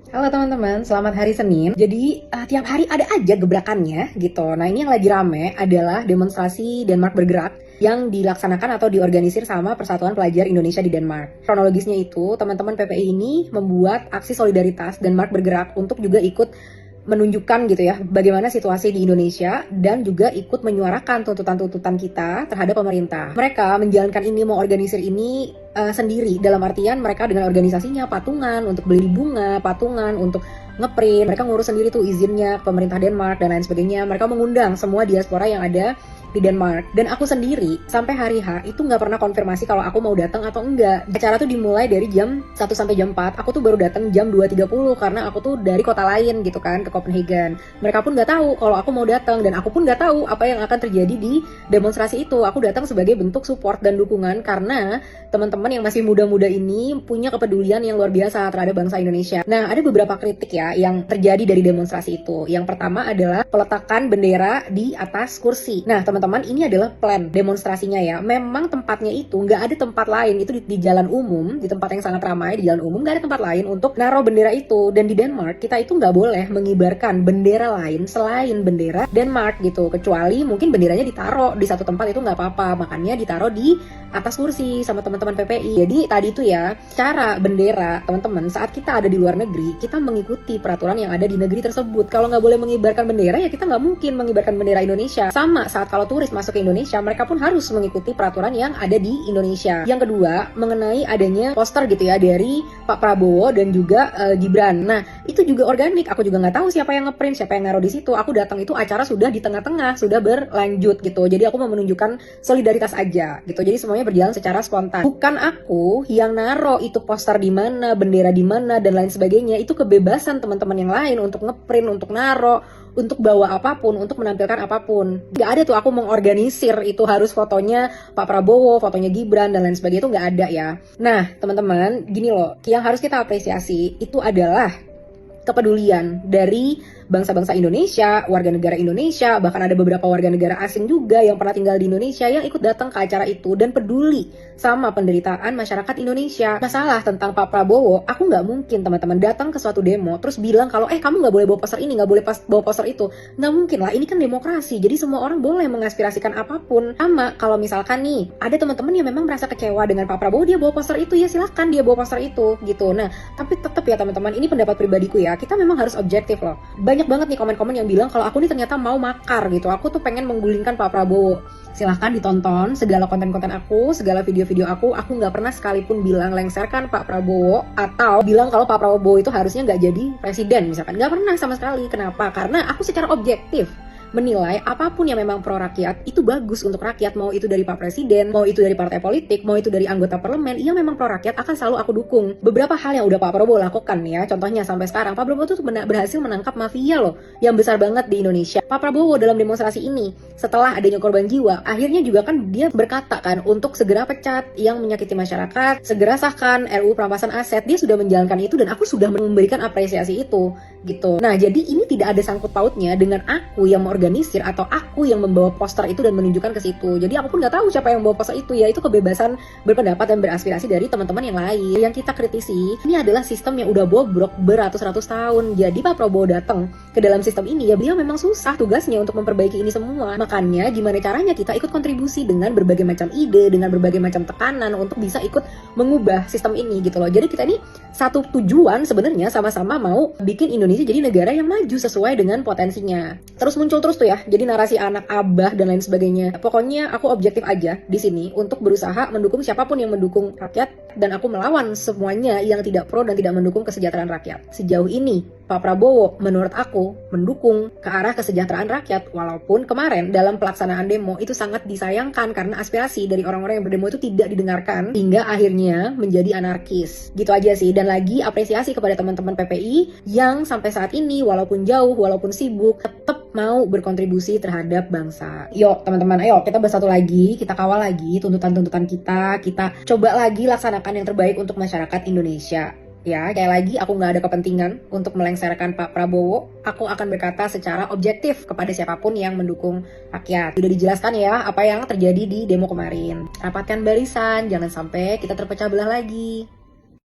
Halo teman-teman, selamat hari Senin. Jadi tiap hari ada aja gebrakannya gitu. Nah ini yang lagi rame adalah demonstrasi Denmark bergerak yang dilaksanakan atau diorganisir sama Persatuan Pelajar Indonesia di Denmark. Kronologisnya itu, teman-teman PPI ini membuat aksi solidaritas Denmark bergerak untuk juga ikut menunjukkan gitu ya bagaimana situasi di Indonesia dan juga ikut menyuarakan tuntutan-tuntutan kita terhadap pemerintah. Mereka menjalankan ini, mau organisir ini sendiri, dalam artian mereka dengan organisasinya patungan untuk beli bunga, patungan untuk ngeprint, mereka ngurus sendiri tuh izinnya pemerintah Denmark dan lain sebagainya. Mereka mengundang semua diaspora yang ada di Denmark. Dan aku sendiri sampai hari H itu nggak pernah konfirmasi kalau aku mau datang atau enggak. Acara tuh dimulai dari jam 1 sampai jam 4. Aku tuh baru datang jam 2.30 karena aku tuh dari kota lain gitu kan, ke Copenhagen. Mereka pun nggak tahu kalau aku mau datang dan aku pun nggak tahu apa yang akan terjadi di demonstrasi itu. Aku datang sebagai bentuk support dan dukungan karena teman-teman yang masih muda-muda ini punya kepedulian yang luar biasa terhadap bangsa Indonesia. Nah, ada beberapa kritik ya yang terjadi dari demonstrasi itu. Yang pertama adalah peletakan bendera di atas kursi. Nah, teman-teman, ini adalah plan demonstrasinya ya. Memang tempatnya itu nggak ada tempat lain, itu di jalan umum, di tempat yang sangat ramai, di jalan umum, nggak ada tempat lain untuk naruh bendera itu. Dan di Denmark, kita itu nggak boleh mengibarkan bendera lain selain bendera Denmark gitu. Kecuali mungkin benderanya ditaruh di satu tempat itu nggak apa-apa, makanya ditaruh di atas kursi sama teman-teman PPI. Jadi tadi itu ya, cara bendera, teman-teman, saat kita ada di luar negeri, kita mengikuti peraturan yang ada di negeri tersebut. Kalau nggak boleh mengibarkan bendera, ya kita nggak mungkin mengibarkan bendera Indonesia. Sama saat kalau turis masuk ke Indonesia, mereka pun harus mengikuti peraturan yang ada di Indonesia. Yang kedua, mengenai adanya poster gitu ya dari Pak Prabowo dan juga Gibran. Nah, itu juga organik. Aku juga nggak tahu siapa yang ngeprint, siapa yang naruh di situ. Aku datang itu acara sudah di tengah-tengah, sudah berlanjut gitu. Jadi aku mau menunjukkan solidaritas aja gitu. Jadi semuanya berjalan secara spontan. Bukan aku yang naruh itu poster di mana, bendera di mana dan lain sebagainya. Itu kebebasan teman-teman yang lain untuk ngeprint, untuk naruh, untuk bawa apapun, untuk menampilkan apapun. Gak ada tuh aku mengorganisir itu harus fotonya Pak Prabowo, fotonya Gibran dan lain sebagainya, itu gak ada ya. Nah teman-teman, gini loh, yang harus kita apresiasi itu adalah kepedulian dari bangsa-bangsa Indonesia, warga negara Indonesia, bahkan ada beberapa warga negara asing juga yang pernah tinggal di Indonesia yang ikut datang ke acara itu dan peduli sama penderitaan masyarakat Indonesia. Masalah tentang Pak Prabowo, aku nggak mungkin teman-teman datang ke suatu demo terus bilang kalau kamu nggak boleh bawa poster ini, nggak boleh bawa poster itu. Nggak mungkin lah, ini kan demokrasi, jadi semua orang boleh mengaspirasikan apapun. Sama kalau misalkan nih ada teman-teman yang memang merasa kecewa dengan Pak Prabowo, dia bawa poster itu, ya silahkan dia bawa poster itu gitu. Nah tapi tetap ya teman-teman, ini pendapat pribadiku ya, kita memang harus objektif loh. Banyak banget nih komen-komen yang bilang kalau aku nih ternyata mau makar gitu, aku tuh pengen menggulingkan Pak Prabowo. Silahkan ditonton segala konten-konten aku, segala video-video aku nggak pernah sekalipun bilang lengserkan Pak Prabowo atau bilang kalau Pak Prabowo itu harusnya nggak jadi presiden misalkan, nggak pernah sama sekali. Kenapa? Karena aku secara objektif menilai apapun yang memang pro rakyat itu bagus untuk rakyat, mau itu dari Pak Presiden, mau itu dari partai politik, mau itu dari anggota parlemen, yang memang pro rakyat akan selalu aku dukung. Beberapa hal yang udah Pak Prabowo lakukan ya, contohnya sampai sekarang Pak Prabowo tuh berhasil menangkap mafia loh yang besar banget di Indonesia. Pak Prabowo dalam demonstrasi ini setelah adanya korban jiwa, akhirnya juga kan dia berkata kan untuk segera pecat yang menyakiti masyarakat, segera sahkan RUU perampasan aset. Dia sudah menjalankan itu dan aku sudah memberikan apresiasi itu gitu. Nah jadi ini tidak ada sangkut pautnya dengan aku yang organisir atau aku yang membawa poster itu dan menunjukkan ke situ. Jadi aku pun nggak tahu siapa yang membawa poster itu ya. Itu kebebasan berpendapat dan beraspirasi dari teman-teman yang lain. Yang kita kritisi ini adalah sistem yang udah bobrok beratus-ratus tahun. Jadi Pak Prabowo datang ke dalam sistem ini ya, beliau memang susah tugasnya untuk memperbaiki ini semua. Makanya gimana caranya kita ikut kontribusi dengan berbagai macam ide, dengan berbagai macam tekanan untuk bisa ikut mengubah sistem ini gitu loh. Jadi kita ini satu tujuan sebenarnya, sama-sama mau bikin Indonesia jadi negara yang maju sesuai dengan potensinya. Terus muncul terus tuh ya, jadi narasi anak abah dan lain sebagainya. Pokoknya aku objektif aja di sini untuk berusaha mendukung siapapun yang mendukung rakyat, dan aku melawan semuanya yang tidak pro dan tidak mendukung kesejahteraan rakyat. Sejauh ini Pak Prabowo menurut aku mendukung ke arah kesejahteraan rakyat, walaupun kemarin dalam pelaksanaan demo itu sangat disayangkan karena aspirasi dari orang-orang yang berdemo itu tidak didengarkan hingga akhirnya menjadi anarkis. Gitu aja sih. Dan lagi apresiasi kepada teman-teman PPI yang sampai saat ini walaupun jauh, walaupun sibuk, tetap mau berkontribusi terhadap bangsa. Yuk teman-teman, ayo kita bersatu lagi, kita kawal lagi tuntutan-tuntutan kita coba lagi laksanakan yang terbaik untuk masyarakat Indonesia. Ya, kayak lagi aku nggak ada kepentingan untuk melengsarkan Pak Prabowo. Aku akan berkata secara objektif kepada siapapun yang mendukung rakyat. Sudah dijelaskan ya apa yang terjadi di demo kemarin. Rapatkan barisan, jangan sampai kita terpecah belah lagi.